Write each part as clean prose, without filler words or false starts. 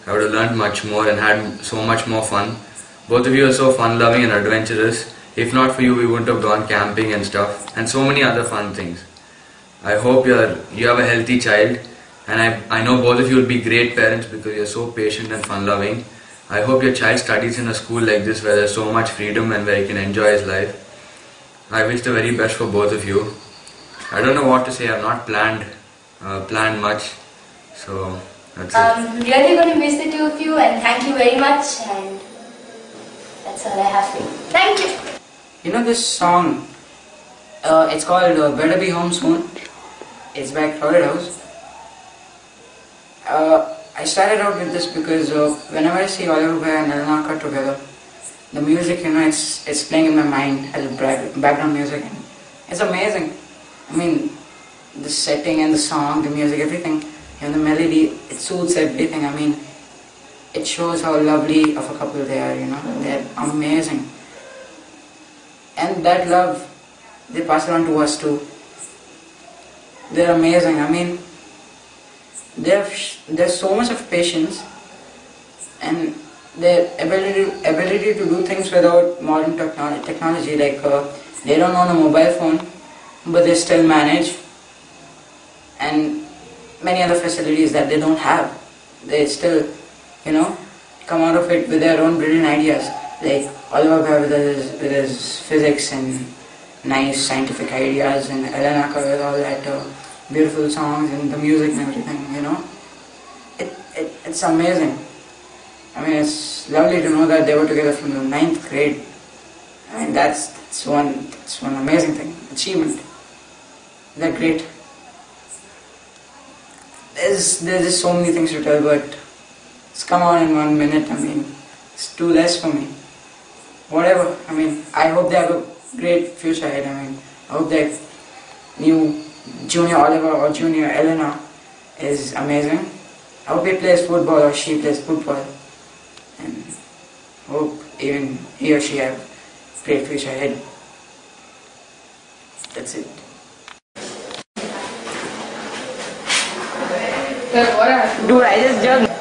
I would have learned much more and had so much more fun. Both of you are so fun-loving and adventurous. If not for you, we wouldn't have gone camping and stuff, and so many other fun things. I hope you have a healthy child, and I know both of you will be great parents because you're so patient and fun-loving. I hope your child studies in a school like this where there's so much freedom and where he can enjoy his life. I wish the very best for both of you. I don't know what to say. I've not planned much, so that's it. Really going to miss the two of you, and thank you very much. And that's all I have for you. Thank you. You know this song? It's called "Better Be Home Soon." It's by Crowded House. I started out with this because whenever I see Oliver Bhai and Elena together, the music, it's playing in my mind as background music, and it's amazing. I mean, the setting and the song, the music, everything, and the melody, it suits everything. I mean, it shows how lovely of a couple they are, they're amazing. And that love, they pass it on to us too. They're amazing. I mean, there's so much of patience and their ability to do things without modern technology. Like they don't own a mobile phone, but they still manage, and many other facilities that they don't have. They still, come out of it with their own brilliant ideas. Like Oliver Bhai with his physics and nice scientific ideas, and Elena with all that beautiful songs and the music and everything. It's amazing. I mean, it's lovely to know that they were together from the 9th grade. I mean, that's one amazing thing, achievement. They're great. There's just so many things to tell, but it's come on in 1 minute. I mean, it's too less for me. Whatever. I mean, I hope they have a great future ahead. I mean, I hope that new Junior Oliver or Junior Elena is amazing. I hope he plays football or she plays football, and hope even he or she have a great future ahead. That's it. Dude, I just jumped.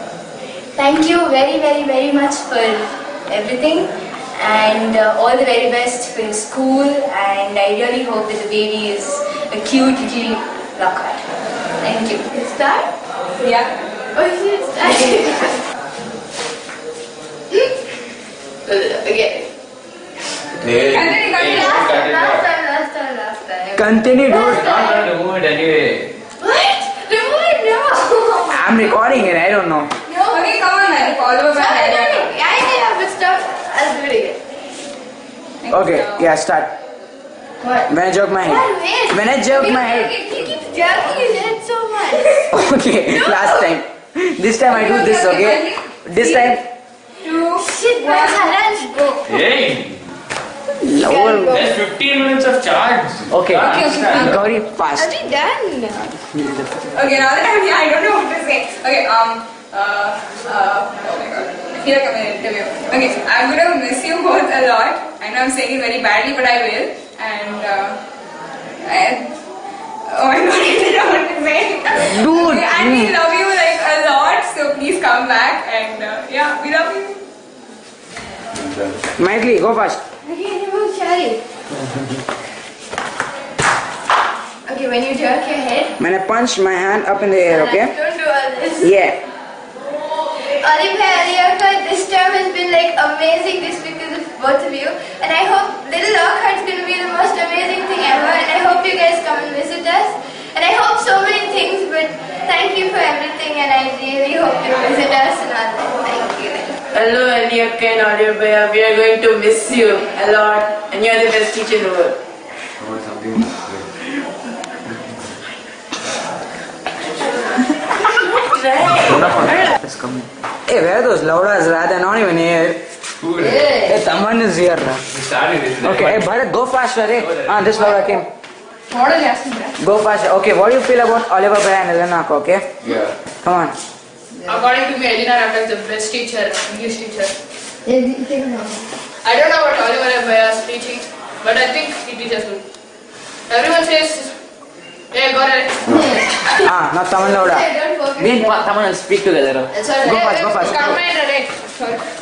Thank you very, very, very much for everything, and all the very best for your school, and I really hope that the baby is a cute little Lockhart. Thank you. You start? Yeah. Oh, you start. Okay. Last time. Continue, dude. Not going to remove it anyway. What? Remove it? No. I'm recording it, I don't know. No. Okay, come on, man. Follow my No. Yeah, but stop. I'll do it again. Okay, yeah, start. What? When I jerk my head. When I jerk my head. You keep jerking his head so much. Okay, last time. This time I do this, okay? This time. 2, Shit, man. Let's go. Hey! Lower. There's 15 minutes of charge. Okay, Okay. very fast. Are we done? Okay, now that I'm here, I don't know what to say. Okay, oh my god. I feel like I'm in an interview. Okay, I'm gonna miss you both a lot. I know I'm saying it very badly, but I will. And, oh my god, I don't know what to say. Dude! Okay, and we love you like a lot, so please come back. And, yeah, we love you. Maitli, go fast. Okay, remove Charlie. Okay, when you jerk your head. When I punch my hand up in the air, okay? Don't do all this. Yeah. Oliver, this term has been like amazing just because of both of you, and I hope Little Lockhart's going to be the most amazing thing ever, and I hope you guys come and visit us, and I hope so many things, but thank you for everything, and I really hope you visit us and all that. Thank you. Hello, Eliaka and Oliver. We are going to miss you a lot, and you are the best teacher in the world. Hey, where are those loudas, Rad? They're not even here. Hey, someone is here. Okay, hey, Bharat, go faster. Hey. This louda came. Go faster. Okay, what do you feel about Oliver Bhai and Elena? Okay? Yeah. Come on. According to me, Elena Ramda is the best teacher, English teacher. I don't know what Oliver Bhai is teaching, but I think he teaches good. Everyone says, hey, got it. Not Tamil louda. Me and Taman will speak together. Go fast, go fast.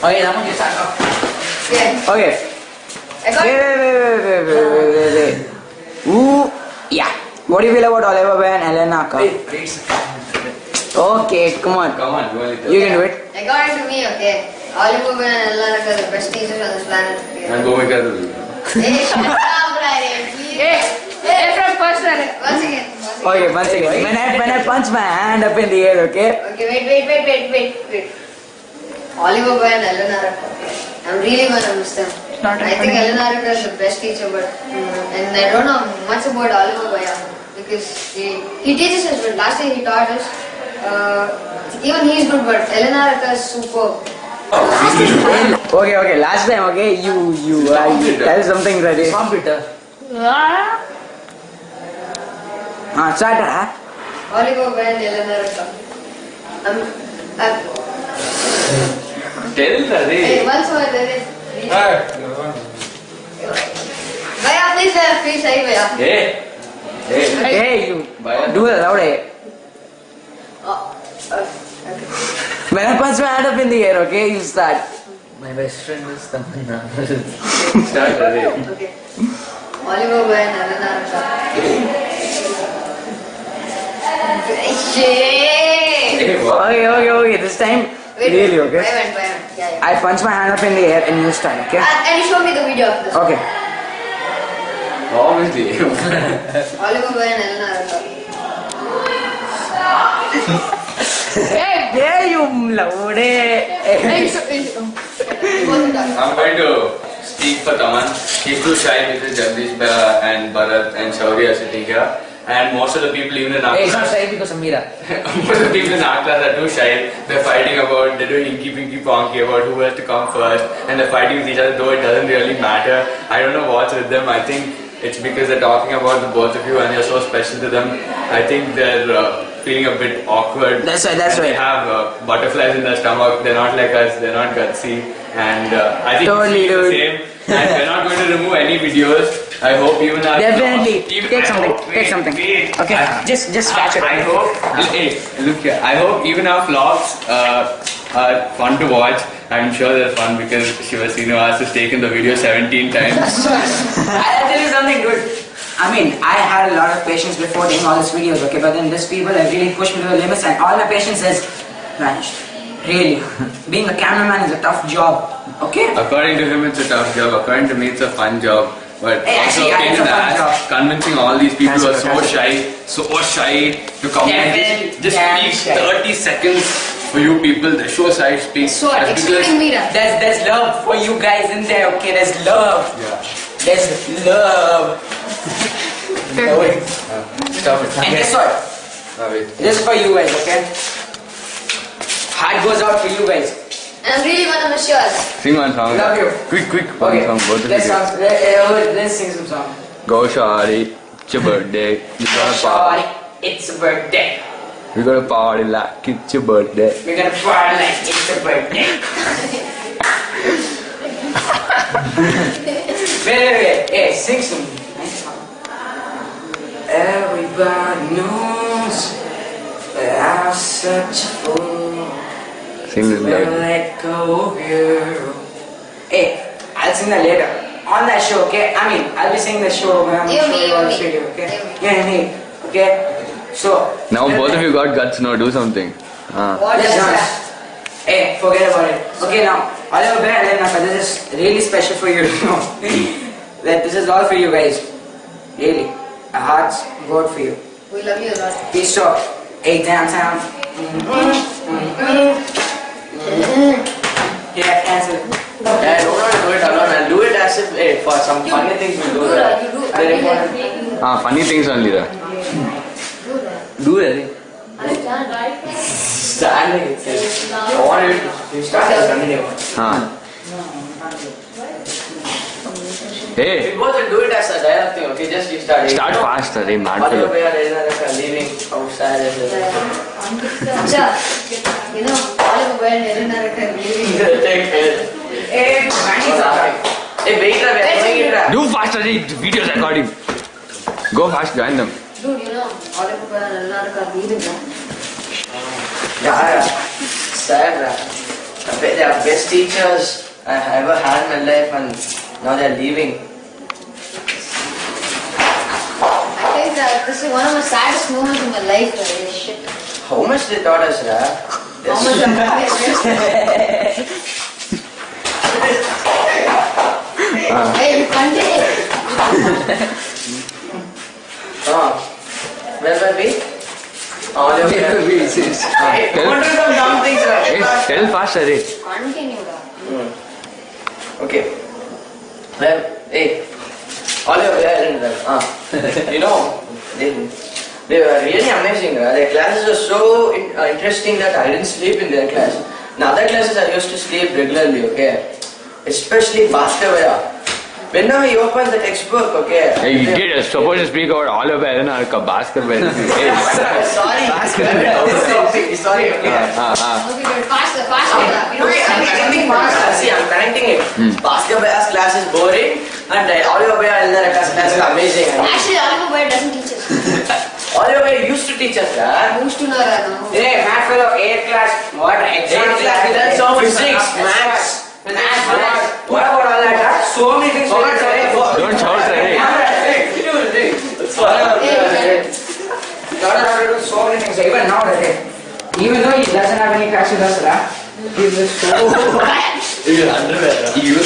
Okay, that one you start. Yeah. Okay. I got Wait. Ooh, yeah. What do you feel about Oliver Bay and Helena? Okay, come on. Come on, do it. You can do it. According to me, okay, Oliver Bay and Ella are the best teachers on this planet. And go make a Hey, shut up, Brian. Hey, from personal. Once again. Okay, once again. When I punch my hand up in the air, okay? Okay, wait. Oliver Bay and Eleanor. I'm really gonna miss them. Not I think Eleanor is the best teacher, but and I don't know much about Oliver Bay because he teaches us. But last year he taught us. Even he's good, but Eleanor is superb. Okay. Last time, okay, you tell something, Rajesh. Computer. Start, huh? Oliver Bay and Eleanor. Tell Hey, Rajesh. once more, Rajesh. Bhaiya, please say Bhaiya. Hey. Hey, you Bye. do it loud, eh? Okay. When I punch my hand up in the air, okay, you start. My best friend is Tamanna. Start Rajesh. Okay. Oliver Bay and Eleanor. Hey, what? Okay, this time, really, okay? Bye. Yeah. I punch my hand up in the air and you start, okay? And you show me the video of this. Okay. Obviously. Oliver Bay and Eleanor. Yeah, you loud, Hey, I'm going to speak for Taman. He's too shy because Jagdish and Bharat and Shaurya are sitting here. And most of the people even in our Hey, it's not class, shy because of Meera. most of the people in our class are too shy. They're fighting about, they're doing inky pinky ponky about who has to come first. And they're fighting with each other, though it doesn't really matter. I don't know what's with them. I think it's because they're talking about the both of you and you're so special to them. I think they're feeling a bit awkward. That's right. And they have butterflies in their stomach. They're not like us. They're not gutsy. And I think Totally, it's the dude. same. And we're not going to remove any videos. I hope even our Definitely. even- Take I something. hope- Take something. wait. Okay, just scratch it. I hope. Hey, look here. I hope even our vlogs are fun to watch. I'm sure they're fun because Shiva Srinivas has taken the video 17 times. I'll tell you something, dude. I mean, I had a lot of patience before doing all these videos, okay? But then these people have really pushed me to the limits and all my patience has vanished. Really. Being a cameraman is a tough job, okay? According to him, it's a tough job. According to me, it's a fun job. But Hey, also, actually, yeah, it's a fun job. convincing all these people who are That's so shy to come Definitely and just damn speak shy. 30 seconds for you people. They're so shy to speak. So, That's because- excluding Meera. There's love for you guys in there, okay? There's love. Yeah. There's love. Stop it. And guess what? Wait. This is for you guys, okay? Heart goes out for you guys. And I'm really gonna miss yours. Sing one song. Love you. Quick, one Okay, song. Both of let's, you. let's sing some song. Go Shari, it's your birthday. You gotta party. Shawty, it's a birthday. We gotta party like it's your birthday. We're gonna party like it's a birthday. wait. Hey, sing some nice song. Everybody knows that I'm such a fool. Sing this Never loud. let go of you. Hey, I'll sing that later. On that show, okay? I mean, I'll be singing the show when I'm You, me, on the you, me. video, okay? You, Yeah, okay? So, Now both of you got guts now, do something. What is Let's that? dance. Hey, forget about it. Okay, now, Oliver Bay and Lenaka, this is really special for you, you know. That this is all for you guys. Really. Our hearts go out for you. We love you a lot. Peace out. Hey, downtown. Yeah, answer. Yeah, don't do it alone, man. Do it as if for some funny things we do. Do that, you do. Very important. Funny things only there. Do it. Understand, right? Standing itself. I want you to start as continue. Hey, We both will do it as a dialogue thing, okay? Just you start. start fast, Ray, mad All fellow. the way are leaving outside and Acha, you know, Oliver Bay and Eleanor are leaving. take it. Hey, Hey, wait, we are doing it. Ra. Do faster, Ray, the video's recording. Go fast, join them. Dude, you know, Oliver Bay and Eleanor are leaving now. Yeah, sad, Ra. They are best teachers I have ever had in my life, and now they are leaving. I think that this is one of the saddest moments in my life. Shit. How much they taught us, Ra? How much am I? Hey, you continue. Where were we? All your Hey, don't do some dumb things, Ra. Tell fast, Hari. Continue. Okay. Well, hey, all your you know, they were really amazing. Their classes were so interesting that I didn't sleep in their class. In other classes, I used to sleep regularly, okay? Especially Bhaskara. Whenever he opens the textbook, okay? Hey, you did. Supposed to speak about all of it, basketball. Sorry. Sorry, okay? Okay, good. Faster, faster. See, I'm connecting it. Basketball's class is boring, and Oliver Bhaiya in their class is amazing. Actually, Oliver Bhaiya doesn't teach us. Oliver Bhaiya used to teach us, right? Used to know that. No. Hey, math fellow, 8th class. What? Exam class, we learned so much physics, maths. What about all that? So many things. Don't shout, Hari. Daughter have to do so many things. Even now, even though he doesn't have any cracks with us, he was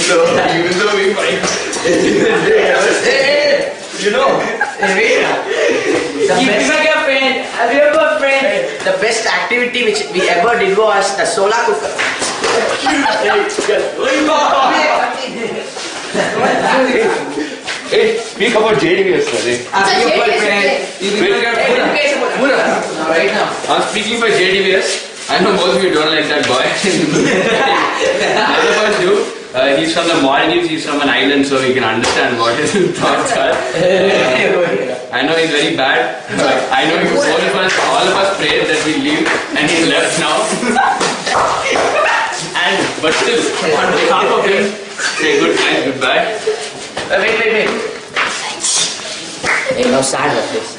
so. Even though we fight. You know, He's like a friend. Have you ever friend? the best activity which we ever did was the solar cooker. Hey, speak about JDVS, Hari. Right now. I'm speaking for JDVS. I know most of you don't like that boy. None of us do. He's from the Maldives, he's from an island, so we can understand what his thoughts are. I know he's very bad. I know all of us prayed that we leave, and he's left now. But still, on behalf of him, say goodbye. Wait. Hey, no sad about this.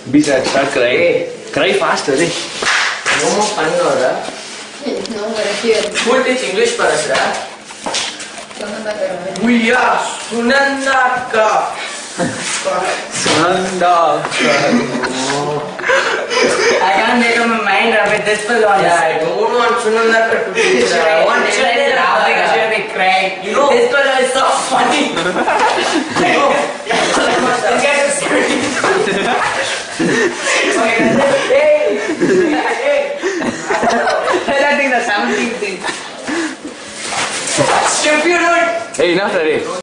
Be sad, start crying. Cry fast, Hari. No more fun, Nora. No, but here. Who will teach English for us, Ra? We are Sunandaka. I can't make up my mind with this fellow on the I side. don't want Sunandaka to teach. I want Children laughing, I should be crying. You know, This fellow is so funny. This guy is I think the 17th thing. Stupid. Hey, enough, Hari.